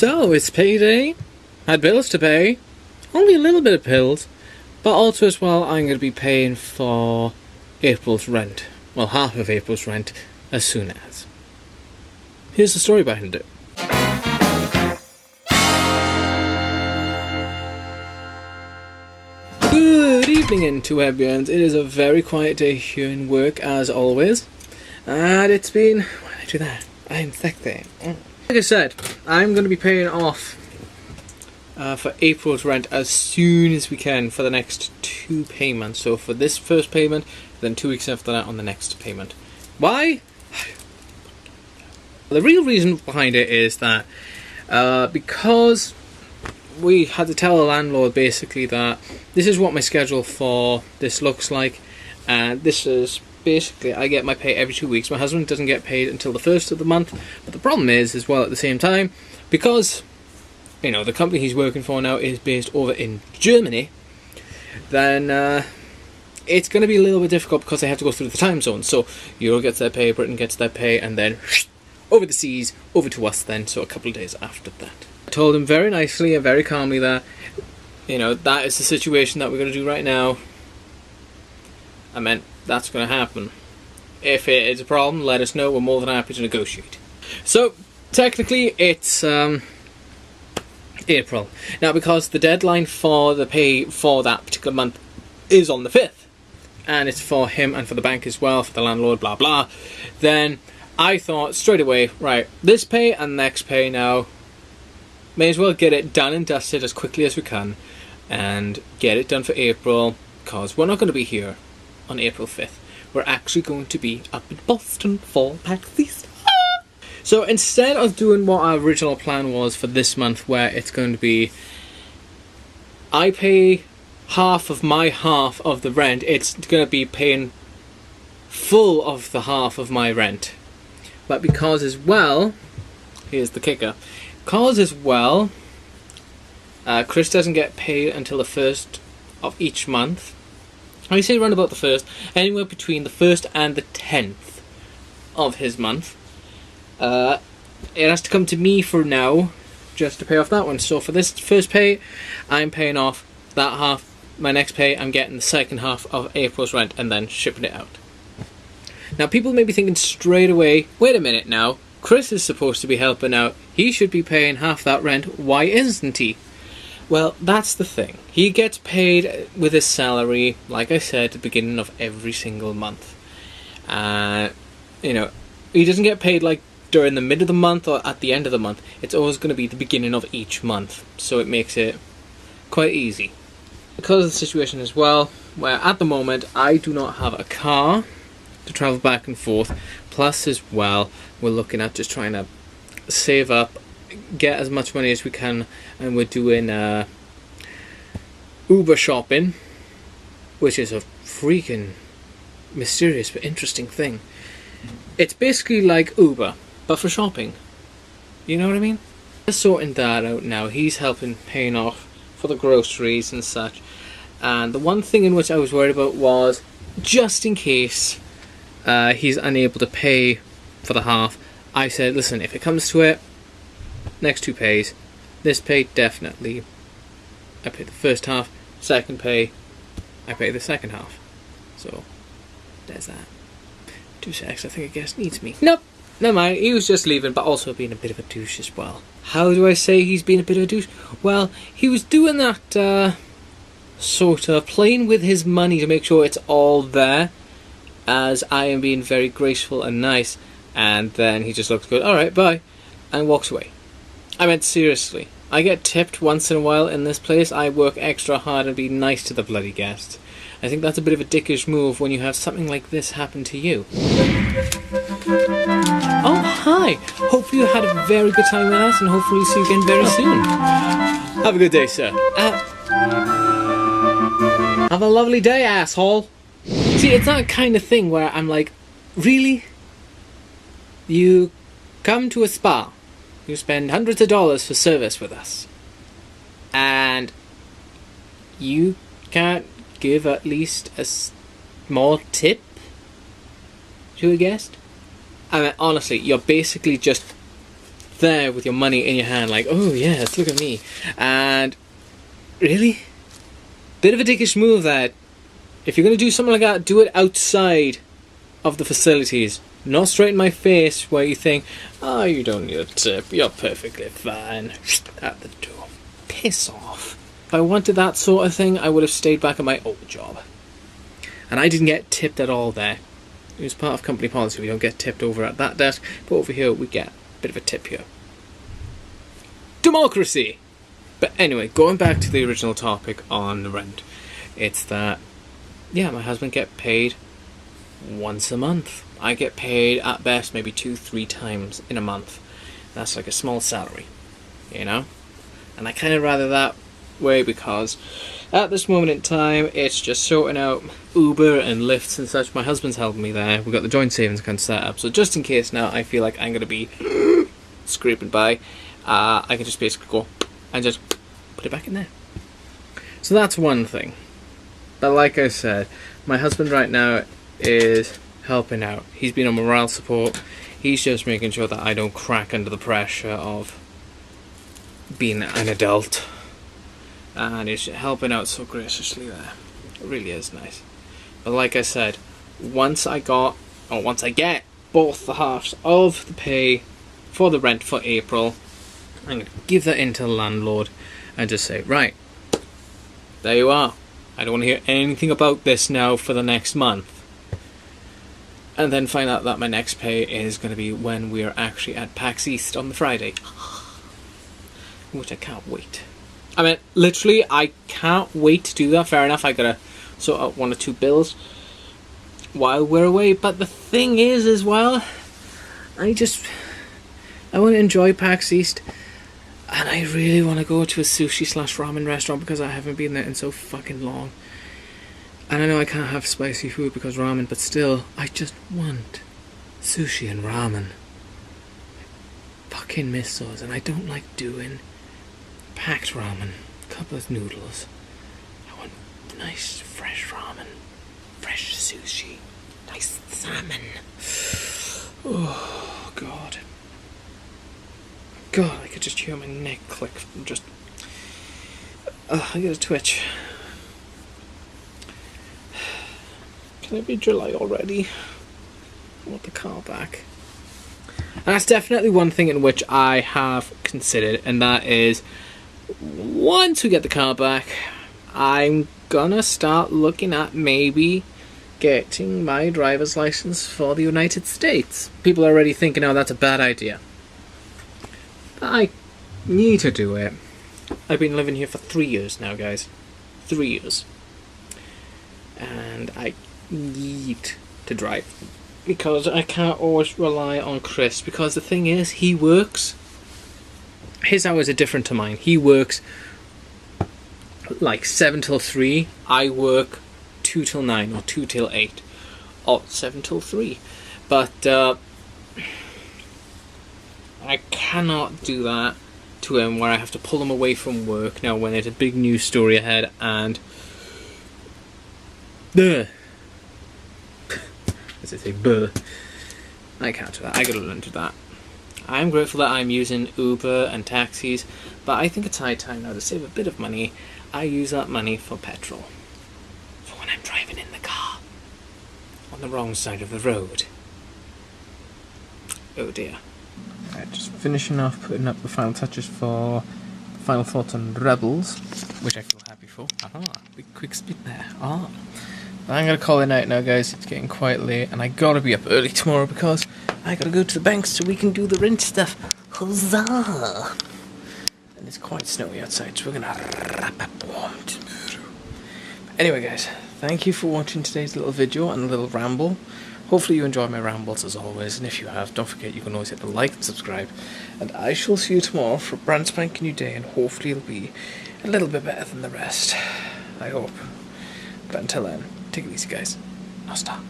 So, it's payday. Had bills to pay. Only a little bit of bills. But also as well, I'm going to be paying for April's rent. Well, half of April's rent as soon as. Here's the story behind it. Good evening, interwebians. It is a very quiet day here in work, as always. And it's been... Why did I do that? I'm sick there. Like I said, I'm going to be paying off for April's rent as soon as we can for the next 2 payments. So for this first payment, then 2 weeks after that on the next payment. Why? The real reason behind it is that because we had to tell the landlord basically that this is what my schedule for this looks like, and this is basically I get my pay every 2 weeks. My husband doesn't get paid until the first of the month, but the problem is as well at the same time, because you know the company he's working for now is based over in Germany, then it's going to be a little bit difficult because they have to go through the time zone. So Europe gets their pay, Britain gets their pay, and then over the seas, over to us then, so a couple of days after that. I told him very nicely and very calmly that, you know, that is the situation that we're going to do right now. I meant, that's going to happen. If it is a problem, let us know, we're more than happy to negotiate. So, technically, it's April. Now, because the deadline for the pay for that particular month is on the 5th, and it's for him and for the bank as well, for the landlord, blah blah, then I thought straight away, right, this pay and next pay now, may as well get it done and dusted as quickly as we can and get it done for April, because we're not going to be here on April 5th. We're actually going to be up in Boston for PAX East. So instead of doing what our original plan was for this month, where it's going to be I pay half of my half of the rent, it's going to be paying full of the half of my rent. But because as well, here's the kicker, because as well, Chris doesn't get paid until the 1st of each month. I say around about the 1st, anywhere between the 1st and the 10th of his month. It has to come to me for now, just to pay off that one. So for this first pay, I'm paying off that half. My next pay, I'm getting the second half of April's rent and then shipping it out. Now people may be thinking straight away, wait a minute now, Chris is supposed to be helping out, he should be paying half that rent, why isn't he? Well, that's the thing. He gets paid with his salary, like I said, at the beginning of every single month. You know, he doesn't get paid like during the mid of the month or at the end of the month. It's always going to be the beginning of each month, so it makes it quite easy. Because of the situation as well, where at the moment I do not have a car to travel back and forth, plus as well we're looking at just trying to save up, get as much money as we can, and we're doing Uber shopping, which is a freaking mysterious but interesting thing. It's basically like Uber, but for shopping. You know what I mean? We're sorting that out now. He's helping paying off for the groceries and such. And the one thing in which I was worried about was, just in case he's unable to pay for the half, I said, listen, if it comes to it, next 2 pays, this pay definitely, I pay the first half, second pay, I pay the second half. So, there's that. 2 secs, I think a guest needs me. Nope, never mind, he was just leaving, but also being a bit of a douche as well. How do I say he's been a bit of a douche? Well, he was doing that, sort of playing with his money to make sure it's all there, as I am being very graceful and nice, and then he just looks good, alright, bye, and walks away. I meant seriously, I get tipped once in a while in this place. I work extra hard and be nice to the bloody guests. I think that's a bit of a dickish move when you have something like this happen to you. Oh, hi! Hopefully you had a very good time with us, and hopefully we'll see you again very soon. Have a good day, sir. Have a lovely day, asshole! See, it's that kind of thing where I'm like, really? You come to a spa, you spend hundreds of dollars for service with us, and you can't give at least a small tip to a guest? I mean, honestly, you're basically just there with your money in your hand, like, oh yes, look at me. And really, bit of a dickish move that. If you're going to do something like that, do it outside of the facilities. Not straight in my face where you think, oh, you don't need a tip, you're perfectly fine. At the door. Piss off. If I wanted that sort of thing, I would have stayed back at my old job. And I didn't get tipped at all there. It was part of company policy. We don't get tipped over at that desk, but over here we get a bit of a tip here. Democracy! But anyway, going back to the original topic on the rent. It's that, yeah, my husband get paid once a month. I get paid at best maybe 2-3 times in a month. That's like a small salary, you know? And I kind of rather that way because at this moment in time it's just sorting out Uber and Lyfts and such. My husband's helping me there. We've got the joint savings account set up, so just in case now I feel like I'm going to be scraping by, I can just basically go and just put it back in there. So that's one thing. But like I said, my husband right now is helping out. He's been on morale support. He's just making sure that I don't crack under the pressure of being an adult. And he's helping out so graciously there. It really is nice. But like I said, once I get both the halves of the pay for the rent for April, I'm going to give that in to the landlord and just say, right, there you are. I don't want to hear anything about this now for the next month. And then find out that my next pay is going to be when we're actually at PAX East on the Friday. Which I can't wait. I mean, literally, I can't wait to do that. Fair enough, I gotta sort out 1 or 2 bills while we're away. But the thing is, as well, I want to enjoy PAX East. And I really want to go to a sushi/ramen restaurant because I haven't been there in so fucking long. And I know I can't have spicy food because ramen, but still, I just want sushi and ramen. I fucking miss those, and I don't like doing packed ramen, a couple of noodles. I want nice fresh ramen, fresh sushi, nice salmon. Oh, God. God, I could just hear my neck click from just... I get a twitch. Can it be July already? I want the car back. And that's definitely one thing in which I have considered, and that is, once we get the car back, I'm gonna start looking at maybe getting my driver's license for the United States. People are already thinking, oh, that's a bad idea. I need to do it. I've been living here for 3 years now, guys. 3 years. And I need to drive. Because I can't always rely on Chris. Because the thing is, he works... His hours are different to mine. He works like 7 till 3. I work 2 till 9 or 2 till 8. Or 7 till 3. But I cannot do that to him where I have to pull him away from work now when there's a big news story ahead and... As I say, I can't do that. I gotta learn to do that. I'm grateful that I'm using Uber and taxis, but I think it's high time now to save a bit of money. I use that money for petrol. For when I'm driving in the car. On the wrong side of the road. Oh dear. Right, just finishing off putting up the final touches for the final thoughts on Rebels, which I feel happy for. Big quick spit there. I'm going to call it night now, guys. It's getting quite late, and I gotta be up early tomorrow because I gotta go to the bank so we can do the rent stuff. Huzzah! And it's quite snowy outside, so we're gonna wrap up warm tomorrow. Anyway, guys, thank you for watching today's little video and little ramble. Hopefully you enjoy my rambles as always, and if you have, don't forget you can always hit the like and subscribe. And I shall see you tomorrow for a brand spanking new day, and hopefully it'll be a little bit better than the rest. I hope. But until then, take it easy, guys. No stop.